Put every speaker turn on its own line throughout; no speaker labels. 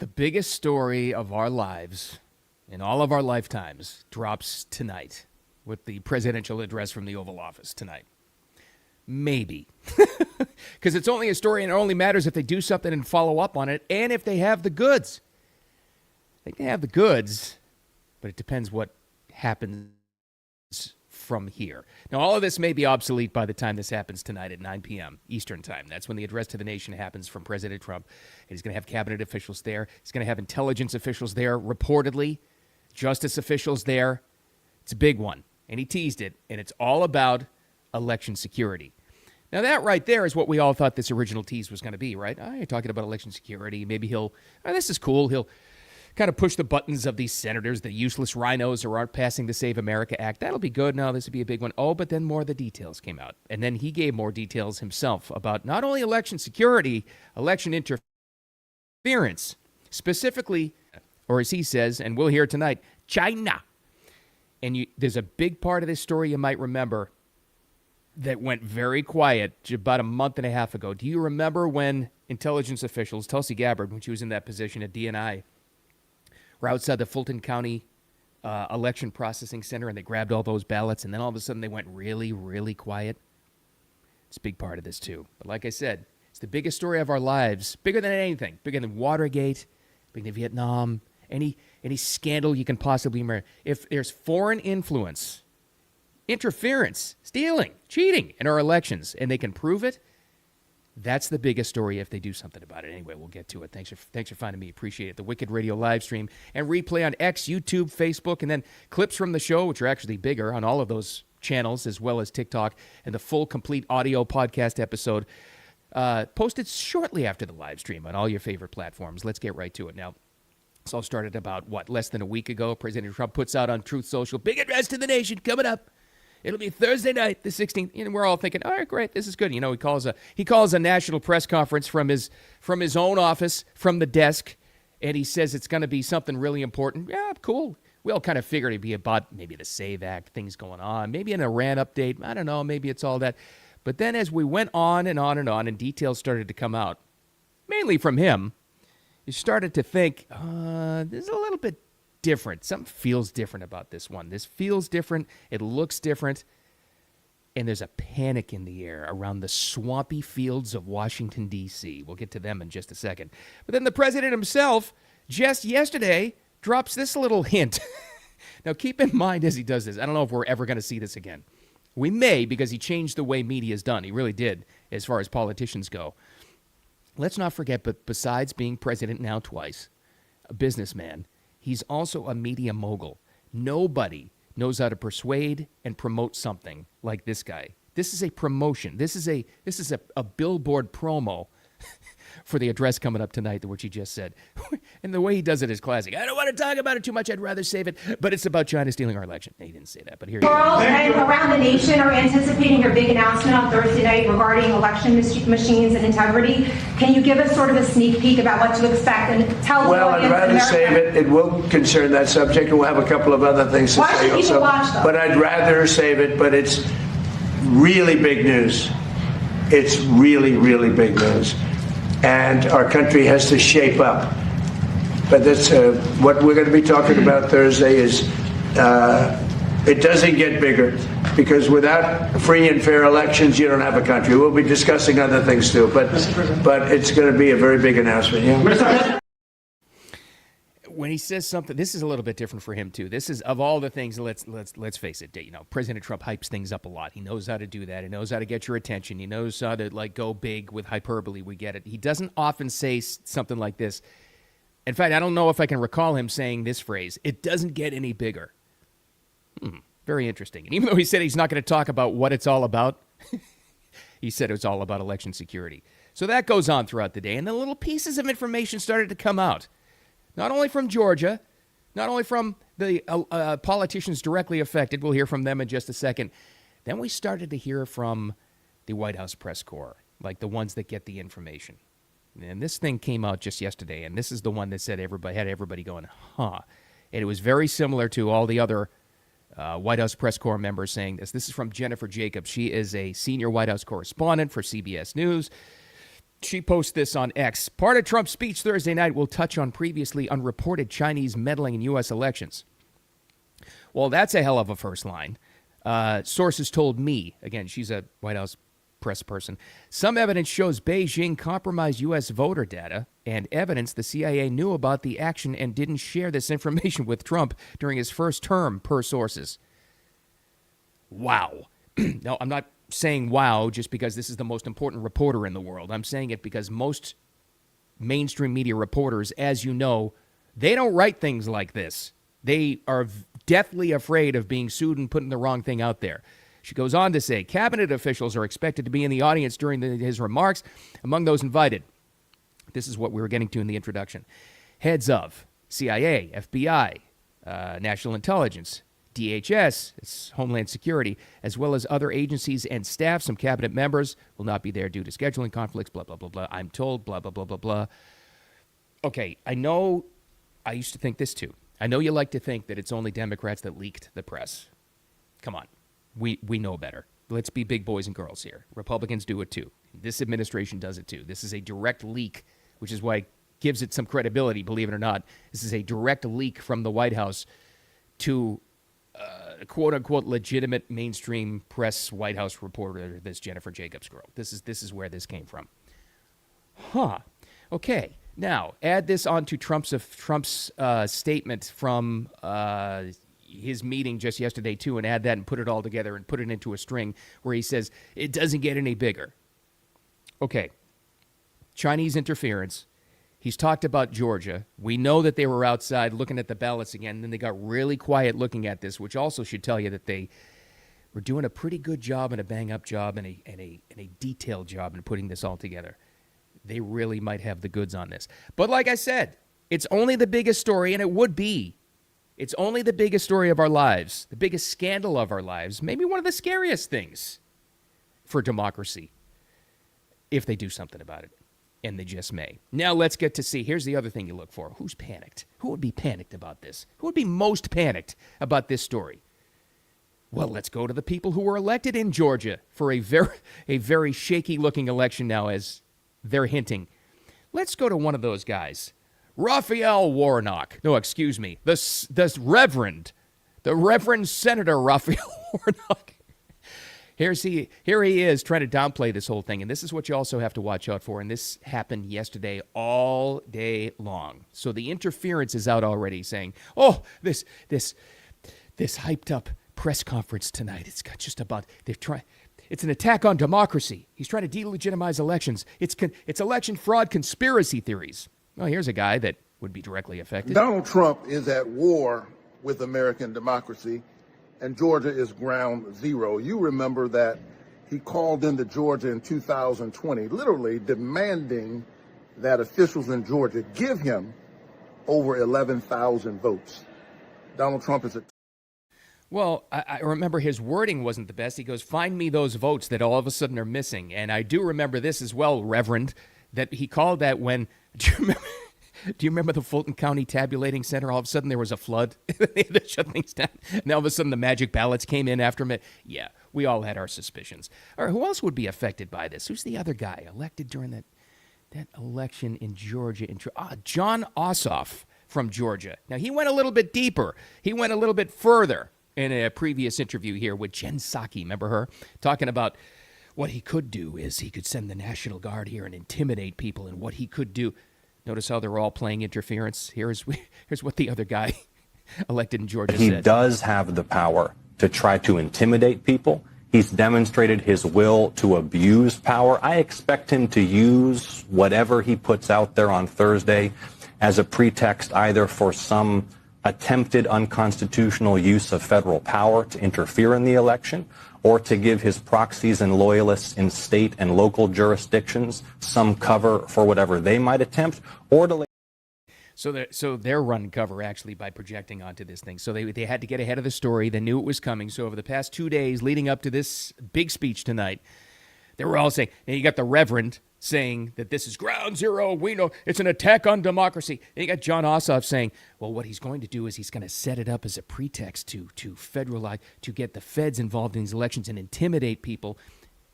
The biggest story of our lives, in all of our lifetimes, drops tonight with the presidential address from the Oval Office tonight. Maybe. Because it's only a story and it only matters if they do something and follow up on it and if they have the goods. They can have the goods, but it depends what happens from here. Now, all of this may be obsolete by the time this happens tonight at 9 p.m. Eastern time. That's when the address to the nation happens from President Trump. And he's going to have cabinet officials there. He's going to have intelligence officials there, reportedly, justice officials there. It's a big one. And he teased it, and it's all about election security. Now, that right there is what we all thought this original tease was going to be, right? You're talking about election security. Maybe this is cool. He'll kind of push the buttons of these senators, the useless rhinos who aren't passing the Save America Act. That'll be good. No, this would be a big one. Oh, but then more of the details came out. And then he gave more details himself about not only election security, election interference, specifically, or as he says, and we'll hear tonight, China. And there's a big part of this story you might remember that went very quiet about a month and a half ago. Do you remember when intelligence officials, Tulsi Gabbard, when she was in that position at DNI, were outside the Fulton County election processing center and they grabbed all those ballots and then all of a sudden they went really, really quiet? It's a big part of this too. But like I said, it's the biggest story of our lives, bigger than anything, bigger than Watergate, bigger than Vietnam, any scandal you can possibly remember. If there's foreign influence, interference, stealing, cheating in our elections, and they can prove it, that's the biggest story if they do something about it. Anyway, we'll get to it. Thanks for finding me. Appreciate it. The Wicked Radio live stream and replay on X, YouTube, Facebook, and then clips from the show, which are actually bigger on all of those channels, as well as TikTok, and the full, complete audio podcast episode posted shortly after the live stream on all your favorite platforms. Let's get right to it now. This all started about, less than a week ago. President Trump puts out on Truth Social, big address to the nation coming up. It'll be Thursday night, the 16th, and we're all thinking, all right, great, this is good. You know, he calls a national press conference from his own office, from the desk, and he says it's going to be something really important. Yeah, cool. We all kind of figured it'd be about maybe the SAVE Act, things going on, maybe an Iran update. I don't know, maybe it's all that. But then as we went on and on and on, and details started to come out, mainly from him, you started to think, this is a little bit different. Something feels different about this one. This feels different. It looks different. And there's a panic in the air around the swampy fields of Washington, D.C. We'll get to them in just a second. But then the president himself, just yesterday, drops this little hint. Now, keep in mind as he does this, I don't know if we're ever going to see this again. We may, because he changed the way media is done. He really did, as far as politicians go. Let's not forget, but besides being president now twice, a businessman, he's also a media mogul. Nobody knows how to persuade and promote something like this guy. This is a promotion. This is a billboard promo for the address coming up tonight, which he just said. And the way he does it is classic. I don't want to talk about it too much. I'd rather save it. But it's about China stealing our election. No, he didn't say that, but here you go.
World and around the nation are anticipating your big announcement on Thursday night regarding election machines and integrity. Can you give us sort of a sneak peek about what to expect and tell the
Well,
audience?
I'd rather save it. It will concern that subject, and we'll have a couple of other things to
Why
say
should people
also.
watch, though?
But I'd rather save it, but it's really big news. It's really, really big news. And our country has to shape up. But that's what we're going to be talking about Thursday is it doesn't get bigger, because without free and fair elections, you don't have a country. We'll be discussing other things too, but it's going to be a very big announcement. Yeah.
When he says something, this is a little bit different for him too. This is, of all the things, let's face it, you know, President Trump hypes things up a lot. He knows how to do that. He knows how to get your attention. He knows how to go big with hyperbole. We get it. He doesn't often say something like this. In fact, I don't know if I can recall him saying this phrase. It doesn't get any bigger. Very interesting. And even though he said he's not going to talk about what it's all about, he said it's all about election security. So that goes on throughout the day. And then little pieces of information started to come out. Not only from Georgia, not only from the politicians directly affected. We'll hear from them in just a second. Then we started to hear from the White House press corps, like the ones that get the information. And this thing came out just yesterday, and this is the one that said had everybody going, huh. And it was very similar to all the other White House press corps members saying this. This is from Jennifer Jacobs. She is a senior White House correspondent for CBS News. She posts this on X. Part of Trump's speech Thursday night will touch on previously unreported Chinese meddling in U.S. elections. Well, that's a hell of a first line. Sources told me, again, she's a White House press person, some evidence shows Beijing compromised U.S. voter data and evidence the CIA knew about the action and didn't share this information with Trump during his first term, per sources. Wow. No, I'm not saying wow just because this is the most important reporter in the world. I'm saying it because most mainstream media reporters, as you know, they don't write things like this. They are deathly afraid of being sued and putting the wrong thing out there. She goes on to say, cabinet officials are expected to be in the audience during his remarks. Among those invited, this is what we were getting to in the introduction, heads of CIA, FBI, National Intelligence, DHS, it's Homeland Security, as well as other agencies and staff. Some cabinet members will not be there due to scheduling conflicts, blah, blah, blah, blah. I'm told, blah, blah, blah, blah, blah. Okay, I know, I used to think this too. I know you like to think that it's only Democrats that leaked the press. Come on. We know better. Let's be big boys and girls here. Republicans do it too. This administration does it too. This is a direct leak, which is why it gives it some credibility, believe it or not. This is a direct leak from the White House to quote-unquote legitimate mainstream press White House reporter, this Jennifer Jacobs girl. This is where this came from. Huh. Okay. Now, add this on to Trump's statement from his meeting just yesterday, too, and add that and put it all together and put it into a string where he says, it doesn't get any bigger. Okay. Chinese interference. He's talked about Georgia. We know that they were outside looking at the ballots again, and then they got really quiet looking at this, which also should tell you that they were doing a pretty good job and a bang-up job and a detailed job in putting this all together. They really might have the goods on this. But like I said, it's only the biggest story, and it would be. It's only the biggest story of our lives, the biggest scandal of our lives, maybe one of the scariest things for democracy, if they do something about it. And they just may. Now let's get to see. Here's the other thing you look for. Who's panicked? Who would be panicked about this? Who would be most panicked about this story? Well, let's go to the people who were elected in Georgia for a very shaky-looking election now, as they're hinting. Let's go to one of those guys. Raphael Warnock. No, excuse me. The Reverend Senator Raphael Warnock. Here he is trying to downplay this whole thing, and this is what you also have to watch out for, and this happened yesterday all day long. So the interference is out already saying, oh, this hyped up press conference tonight, it's got just about, it's an attack on democracy. He's trying to delegitimize elections. It's election fraud conspiracy theories. Well, here's a guy that would be directly affected.
Donald Trump is at war with American democracy, and Georgia is ground zero. You remember that he called into Georgia in 2020, literally demanding that officials in Georgia give him over 11,000 votes. Donald Trump is a...
Well, I remember his wording wasn't the best. He goes, find me those votes that all of a sudden are missing. And I do remember this as well, Reverend, that he called that when, do you remember the Fulton County Tabulating Center? All of a sudden there was a flood. They had to shut things down. And all of a sudden the magic ballots came in after him. Yeah, we all had our suspicions. All right, who else would be affected by this? Who's the other guy elected during that election in Georgia? Jon Ossoff from Georgia. Now, he went a little bit deeper. He went a little bit further in a previous interview here with Jen Psaki. Remember her? Talking about what he could do is he could send the National Guard here and intimidate people, and what he could do. Notice how they're all playing interference. Here's what the other guy elected in Georgia said.
He does have the power to try to intimidate people. He's demonstrated his will to abuse power. I expect him to use whatever he puts out there on Thursday as a pretext either for some attempted unconstitutional use of federal power to interfere in the election, or to give his proxies and loyalists in state and local jurisdictions some cover for whatever they might attempt, or to...
So they're running cover, actually, by projecting onto this thing. So they had to get ahead of the story. They knew it was coming. So over the past 2 days leading up to this big speech tonight, they were all saying, and you got the Reverend saying that this is ground zero. We know it's an attack on democracy. And you got Jon Ossoff saying, well, what he's going to do is he's going to set it up as a pretext to federalize, to get the feds involved in these elections and intimidate people.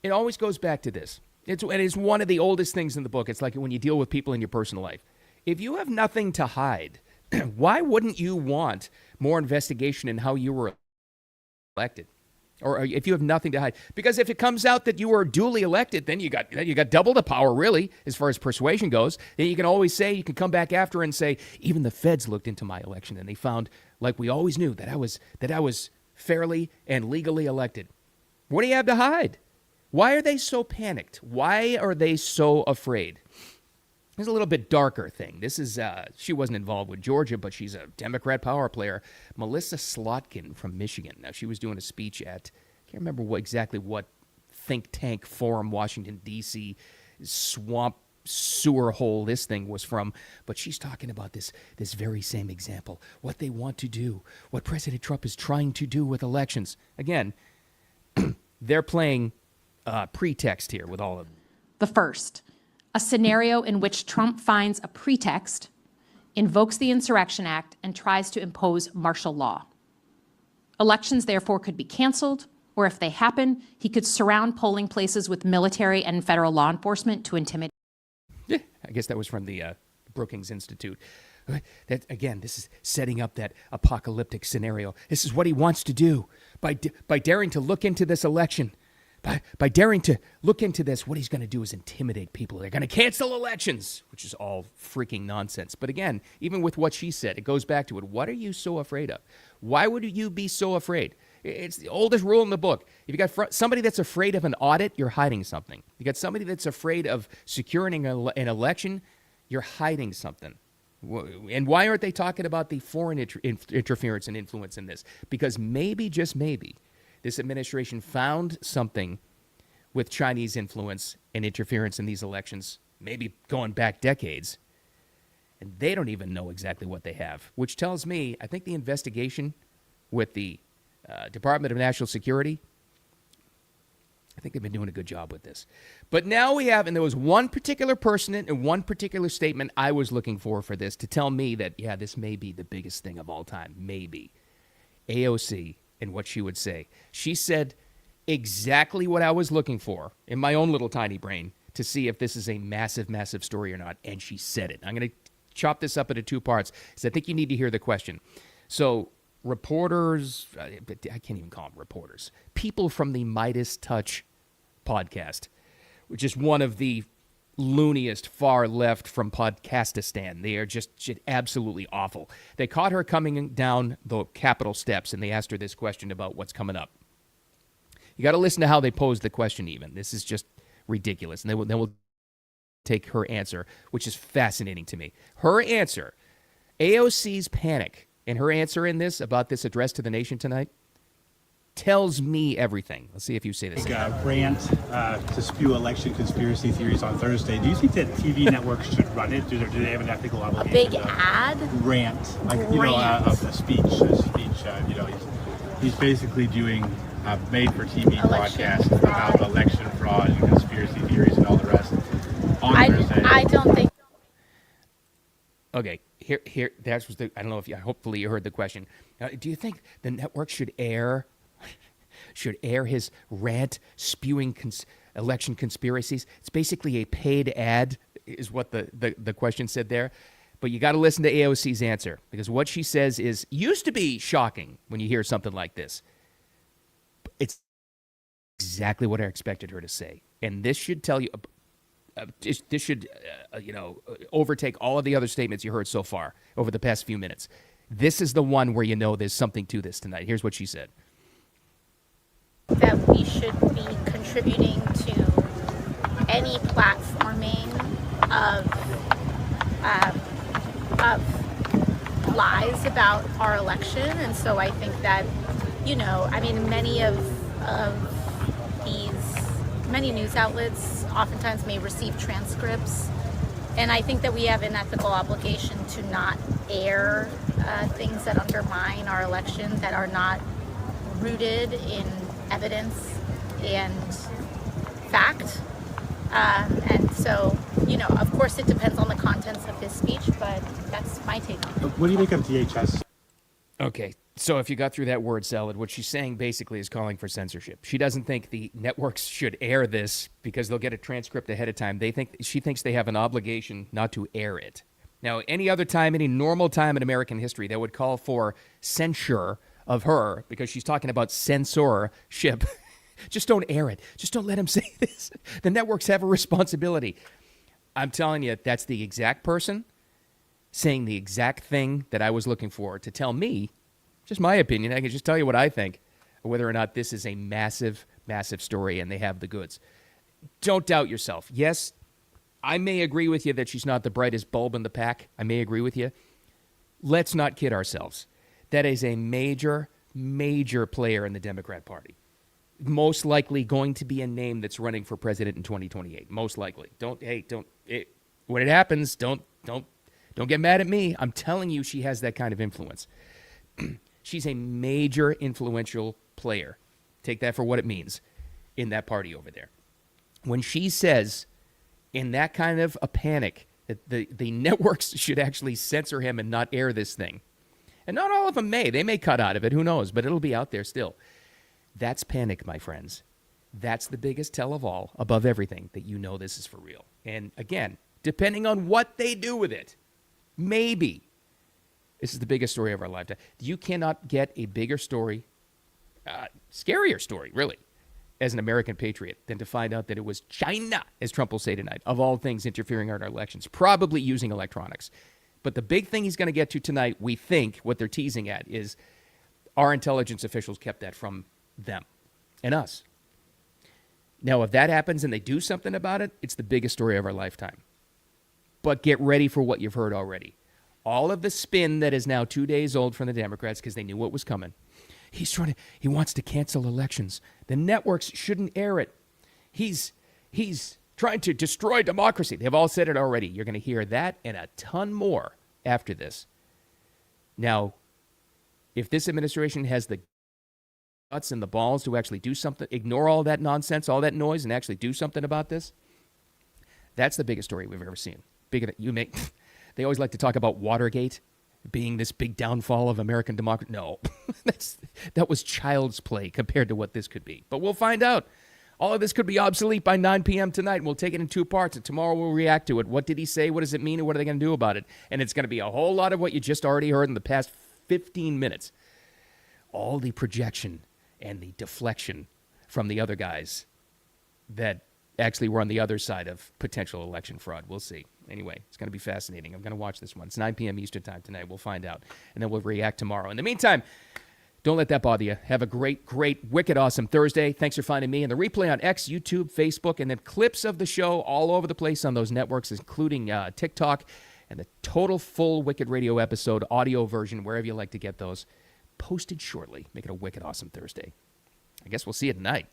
It always goes back to this. It's one of the oldest things in the book. It's like when you deal with people in your personal life. If you have nothing to hide, why wouldn't you want more investigation in how you were elected? Or if you have nothing to hide, because if it comes out that you were duly elected, then you got double the power, really, as far as persuasion goes. Then you can always say, you can come back after and say, even the feds looked into my election and they found, like we always knew, that I was fairly and legally elected. What do you have to hide? Why are they so panicked? Why are they so afraid? Here's a little bit darker thing. This is, she wasn't involved with Georgia, but she's a Democrat power player. Melissa Slotkin from Michigan. Now, she was doing a speech at, I can't remember exactly what think tank forum, Washington, D.C., swamp sewer hole this thing was from, but she's talking about this very same example, what they want to do, what President Trump is trying to do with elections. Again, they're playing pretext here with all of them.
The first, a scenario in which Trump finds a pretext, invokes the Insurrection Act, and tries to impose martial law. Elections, therefore, could be canceled, or if they happen, he could surround polling places with military and federal law enforcement to intimidate.
Yeah, I guess that was from the Brookings Institute. That, again, this is setting up that apocalyptic scenario. This is what he wants to do by daring to look into this election. By daring to look into this, what he's going to do is intimidate people. They're going to cancel elections, which is all freaking nonsense. But again, even with what she said, it goes back to it. What are you so afraid of? Why would you be so afraid? It's the oldest rule in the book. If you got somebody that's afraid of an audit, you're hiding something. You got somebody that's afraid of securing an election, you're hiding something. And why aren't they talking about the foreign interference and influence in this? Because maybe, just maybe, this administration found something with Chinese influence and interference in these elections, maybe going back decades, and they don't even know exactly what they have, which tells me, I think the investigation with the Department of National Security, I think they've been doing a good job with this. But now we have, and there was one particular person and one particular statement I was looking for this to tell me that, yeah, this may be the biggest thing of all time, maybe. AOC and what she would say. She said exactly what I was looking for in my own little tiny brain to see if this is a massive, massive story or not, and she said it. I'm going to chop this up into two parts because I think you need to hear the question. So reporters, I can't even call them reporters, people from the Midas Touch podcast, which is one of the looniest far left from Podcastistan. They are just absolutely awful. They caught her coming down the Capitol steps, and they asked her this question about what's coming up. You got to listen to how they posed the question even. This is just ridiculous. And then we'll take her answer, which is fascinating to me. Her answer, AOC's panic, and her answer in this about this address to the nation tonight, tells me everything. Let's see if you say this.
Rant to spew election conspiracy theories on Thursday. Do you think that TV networks should run it? Do they have an ethical obligation?
A big ad?
Rant, like a speech. He's basically doing made-for-TV broadcast about election fraud and conspiracy theories and all the rest on Thursday.
I don't think.
Okay, here. That was the. I don't know if you. Hopefully, you heard the question. Do you think the network should air his rant spewing election conspiracies? It's basically a paid ad, is what the question said there. But you got to listen to AOC's answer, because what she says used to be shocking when you hear something like this. It's exactly what I expected her to say, and this should tell you. This should, overtake all of the other statements you heard so far over the past few minutes. This is the one where you know there's something to this tonight. Here's what she said.
That we should be contributing to any platforming of lies about our election. And so I think that, many news outlets oftentimes may receive transcripts. And I think that we have an ethical obligation to not air things that undermine our election, that are not rooted in evidence and fact. And so, of course it depends on the contents of his speech, but that's my take on it.
What do you make of DHS?
Okay, So if you got through that word salad, what she's saying basically is calling for censorship. She doesn't think the networks should air this because they'll get a transcript ahead of time. She thinks they have an obligation not to air it. Now, any other time, any normal time in American history that would call for censure of her because she's talking about censorship, just don't air it. Just don't let him say this. The networks have a responsibility. I'm telling you, that's the exact person saying the exact thing that I was looking for to tell me, just my opinion, I can just tell you what I think, whether or not this is a massive, massive story and they have the goods. Don't doubt yourself. Yes, I may agree with you that she's not the brightest bulb in the pack. I may agree with you. Let's not kid ourselves. That is a major, major player in the Democrat Party. Most likely going to be a name that's running for president in 2028. Most likely. When it happens, don't get mad at me. I'm telling you, she has that kind of influence. She's a major influential player. Take that for what it means in that party over there. When she says in that kind of a panic that the networks should actually censor him and not air this thing, and not all of them may. They may cut out of it. Who knows? But it'll be out there still. That's panic, my friends. That's the biggest tell of all, above everything, that you know this is for real. And again, depending on what they do with it, maybe this is the biggest story of our lifetime. You cannot get a bigger story, scarier story, really, as an American patriot than to find out that it was China, as Trump will say tonight, of all things interfering in our elections, probably using electronics. But the big thing he's going to get to tonight, we think, what they're teasing at, is our intelligence officials kept that from them and us. Now, if that happens and they do something about it, it's the biggest story of our lifetime. But get ready for what you've heard already. All of the spin that is now 2 days old from the Democrats because they knew what was coming. He wants to cancel elections. The networks shouldn't air it. He's trying to destroy democracy. They've all said it already. You're going to hear that and a ton more after this. Now, if this administration has the guts and the balls to actually do something, ignore all that nonsense, all that noise, and actually do something about this, that's the biggest story we've ever seen. Bigger than you make. They always like to talk about Watergate being this big downfall of American democracy. No, that was child's play compared to what this could be. But we'll find out. All of this could be obsolete by 9 p.m. tonight, and we'll take it in two parts, and tomorrow we'll react to it. What did he say? What does it mean? And what are they going to do about it? And it's going to be a whole lot of what you just already heard in the past 15 minutes. All the projection and the deflection from the other guys that actually were on the other side of potential election fraud. We'll see. Anyway, it's going to be fascinating. I'm going to watch this one. It's 9 p.m. Eastern time tonight. We'll find out. And then we'll react tomorrow. In the meantime, don't let that bother you. Have a great, wicked, awesome Thursday. Thanks for finding me. And the replay on X, YouTube, Facebook, and then clips of the show all over the place on those networks, including TikTok, and the total full Wicked Radio episode, audio version, wherever you like to get those, posted shortly. Make it a wicked, awesome Thursday. I guess we'll see you tonight.